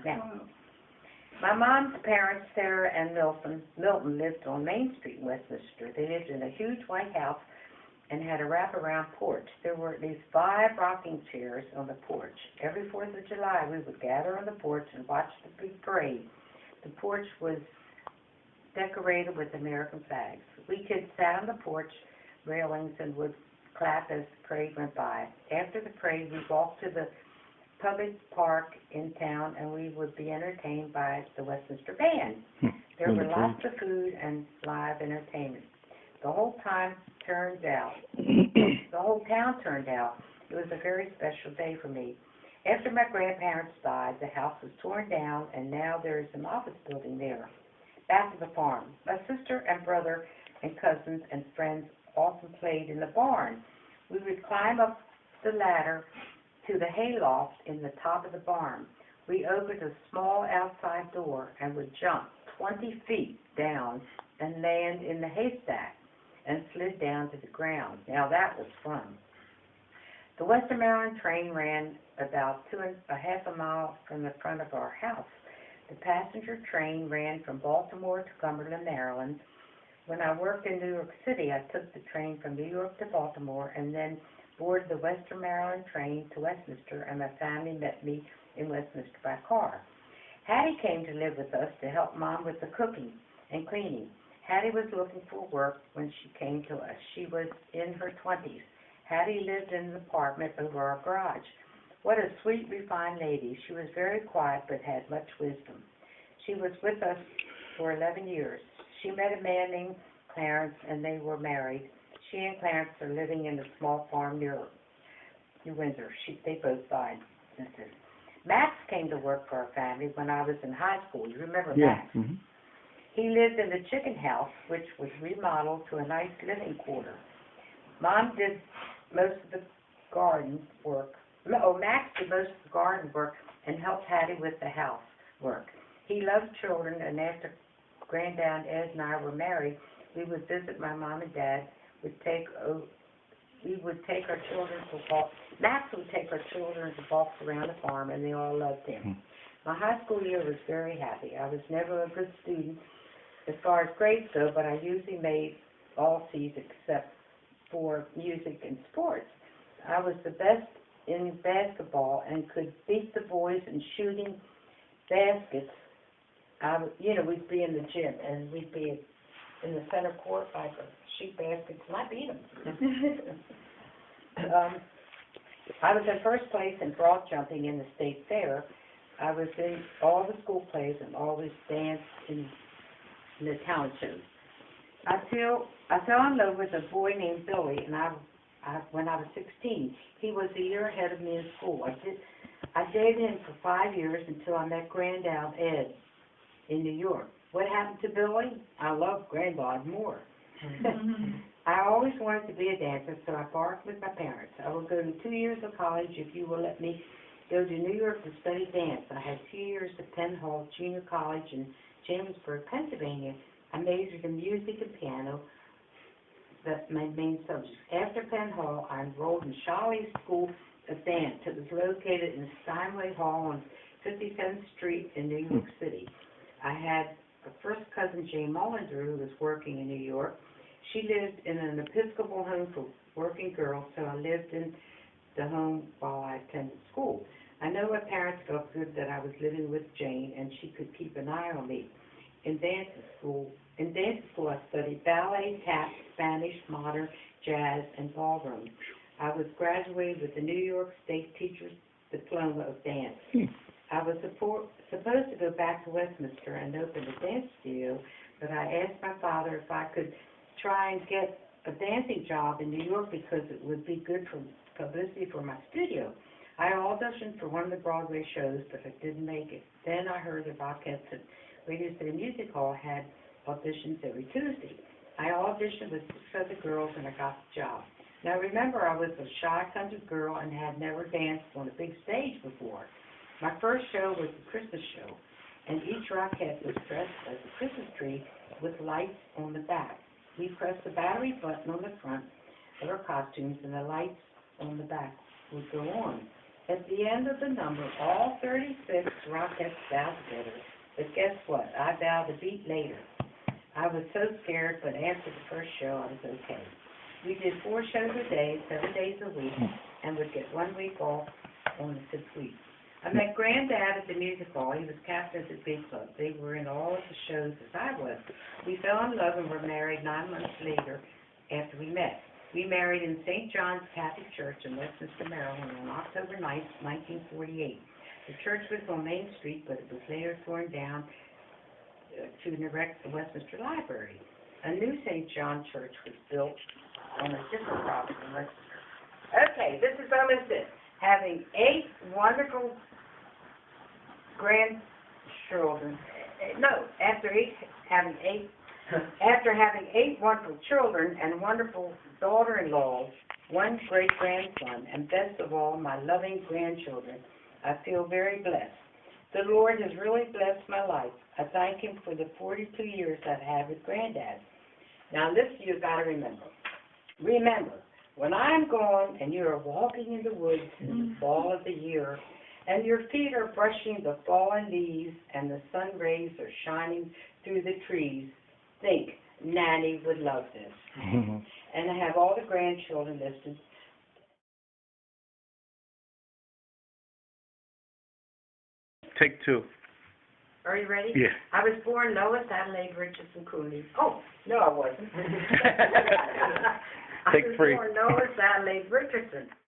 Now, my mom's parents, Sarah and Milton, lived on Main Street in Westminster. They lived in a huge white house and had a wraparound porch. There were at least 5 rocking chairs on the porch. Every 4th of July, we would gather on the porch and watch the big parade. The porch was decorated with American flags. We kids sat on the porch railings and would clap as the parade went by. After the parade, we walked to the public park in town, and we would be entertained by the Westminster Band. There were lots of food and live entertainment. The whole town turned out. It was a very special day for me. After my grandparents died, the house was torn down, and now there is an office building there. Back to the farm. My sister and brother and cousins and friends often played in the barn. We would climb up the ladder to the hayloft in the top of the barn. We opened a small outside door and would jump 20 feet down and land in the haystack and slid down to the ground. Now that was fun. The Western Maryland train ran about half a mile from the front of our house. The passenger train ran from Baltimore to Cumberland, Maryland. When I worked in New York City, I took the train from New York to Baltimore and then boarded the Western Maryland train to Westminster, and my family met me in Westminster by car. Hattie came to live with us to help Mom with the cooking and cleaning. Hattie was looking for work when she came to us. She was in her 20s. Hattie lived in an apartment over our garage. What a sweet, refined lady. She was very quiet but had much wisdom. She was with us for 11 years. She met a man named Clarence, and they were married. She and Clarence are living in a small farm near New Windsor. They both died since then. Max came to work for our family when I was in high school. You remember Max? Mm-hmm. He lived in the chicken house, which was remodeled to a nice living quarter. Mom did most of the garden work. Max did most of the garden work and helped Hattie with the house work. He loved children, and after Granddad Ed and I were married, we would visit my mom and dad. We would take our children to walk. Max would take our children to walks around the farm, and they all loved him. My high school year was very happy. I was never a good student as far as grades go, but I usually made all C's except for music and sports. I was the best in basketball and could beat the boys in shooting baskets. We'd be in the gym, and we'd be in the center court, like shoot baskets, and I beat them. I was in first place in broad jumping in the state fair. I was in all the school plays and always danced in the talent shows. I fell in love with a boy named Billy, and when I was 16. He was a year ahead of me in school. I dated him for 5 years until I met Granddad Ed in New York. What happened to Billy? I love Granddad more. I always wanted to be a dancer, so I bargained with my parents. I will go to 2 years of college if you will let me go to New York to study dance. I had 2 years at Penn Hall Junior College in Chambersburg, Pennsylvania. I majored in music and piano. That's my main subjects. After Penn Hall, I enrolled in Shawley School of Dance. It was located in Steinway Hall on 57th Street in New York City. I had a first cousin, Jane Mullender, who was working in New York. She lived in an Episcopal home for working girls, so I lived in the home while I attended school. I know my parents felt good that I was living with Jane, and she could keep an eye on me. In dance school, I studied ballet, tap, Spanish, modern, jazz, and ballroom. I was graduated with the New York State Teacher's Diploma of Dance. I was supposed to go back to Westminster and open a dance studio, but I asked my father if I could try and get a dancing job in New York because it would be good for publicity for my studio. I auditioned for one of the Broadway shows, but I didn't make it. Then I heard the Rockettes at Radio City Music Hall had auditions every Tuesday. I auditioned with 6 other girls, and I got the job. Now remember, I was a shy country girl and had never danced on a big stage before. My first show was the Christmas show, and each Rockette was dressed as a Christmas tree with lights on the back. We pressed the battery button on the front of our costumes, and the lights on the back would go on. At the end of the number, all 36 Rockettes bowed together. But guess what? I bowed a beat later. I was so scared, but after the first show, I was okay. We did 4 shows a day, 7 days a week, and would get 1 week off on the 6th week. I met Granddad at the music hall. He was captain at the big club. They were in all of the shows as I was. We fell in love and were married 9 months later after we met. We married in St. John's Catholic Church in Westminster, Maryland on October 9th, 1948. The church was on Main Street, but it was later torn down to erect the Westminster Library. A new St. John church was built on a different property in Westminster. Okay, this is almost it. Having 8 wonderful grandchildren, after having 8 wonderful children and wonderful daughter-in-laws, 1 great-grandson, and best of all, my loving grandchildren, I feel very blessed. The Lord has really blessed my life. I thank Him for the 42 years I've had with Granddad. Now, this you've got to remember. Remember, when I'm gone and you are walking in the woods in the fall of the year, and your feet are brushing the fallen leaves and the sun rays are shining through the trees, think, Nanny would love this. And I have all the grandchildren listed. Take 2. Are you ready? Yeah. I was born Lois Richardson Cooney. Oh, no, I wasn't. Take 3. I was born Lois Richardson